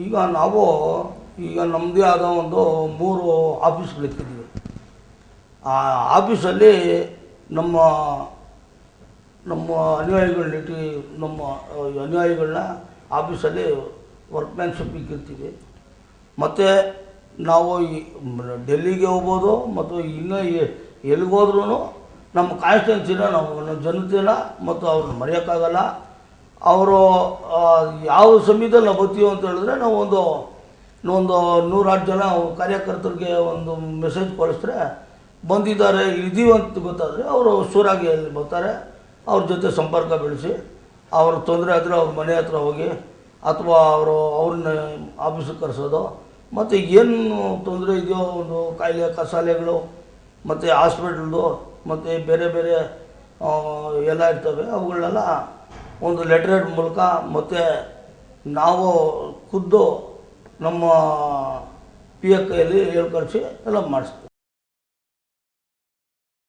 ಈಗ ನಾವು ನಮ್ಮದೇ ಆದ ಒಂದು 3 ಆಫೀಸ್ಗಳಿಟ್ಟಿದ್ದೀವಿ. ಆ ಆಫೀಸಲ್ಲಿ ನಮ್ಮ ಅನುಯಾಯಿಗಳನ್ನಿಟ್ಟು ನಮ್ಮ ಅನುಯಾಯಿಗಳನ್ನ ಆಫೀಸಲ್ಲಿ ವರ್ಕ್ಮ್ಯಾನ್ಶಿಪ್ಪಿಗೆ ಇರ್ತೀವಿ. ಮತ್ತು ನಾವು ಡೆಲ್ಲಿಗೆ ಹೋಗ್ಬೋದು ಮತ್ತು ಇನ್ನೂ ಎಲ್ಲಿಗೋದ್ರೂ ನಮ್ಮ ಕಾನ್ಸ್ಟಿಟ್ಯೂನ್ಸಿನ ನಮ್ಮ ಜನತೆನ ಮತ್ತು ಅವ್ರನ್ನ ಮರೆಯೋಕ್ಕಾಗಲ್ಲ. ಅವರು ಯಾವ ಸಮಯದಲ್ಲಿ ನಾವು ಬರ್ತೀವಿ ಅಂತ ಹೇಳಿದ್ರೆ ನಾವು ಒಂದು 100 ಜನ ಕಾರ್ಯಕರ್ತರಿಗೆ ಒಂದು ಮೆಸೇಜ್ ಕಳಿಸಿದ್ರೆ ಬಂದಿದ್ದಾರೆ ಇದೀವಿ ಅಂತ ಗೊತ್ತಾದರೆ ಅವರು ಶೂರಾಗಿ ಅಲ್ಲಿ ಬರ್ತಾರೆ. ಅವ್ರ ಜೊತೆ ಸಂಪರ್ಕ ಬೆಳೆಸಿ ಅವ್ರ ತೊಂದರೆ ಆದರೆ ಅವ್ರ ಮನೆ ಹತ್ರ ಹೋಗಿ ಅಥವಾ ಅವ್ರನ್ನ ಆಫೀಸಿಗೆ ಕರೆಸೋದು. ಮತ್ತು ಏನು ತೊಂದರೆ ಇದೆಯೋ ಒಂದು ಕಾಯಿಲೆ ಕಸಾಲೆಗಳು ಮತ್ತು ಹಾಸ್ಪಿಟಲ್ದು ಮತ್ತು ಬೇರೆ ಬೇರೆ ಎಲ್ಲ ಇರ್ತವೆ, ಅವುಗಳನ್ನೆಲ್ಲ ಒಂದು ಲೆಟರ್ ಮೂಲಕ ಮತ್ತು ನಾವು ಖುದ್ದು ನಮ್ಮ PA ಕೈಯಲ್ಲಿ ಹೇಳ್ಕಳಿಸಿ ಎಲ್ಲ ಮಾಡಿಸ್ತೀವಿ.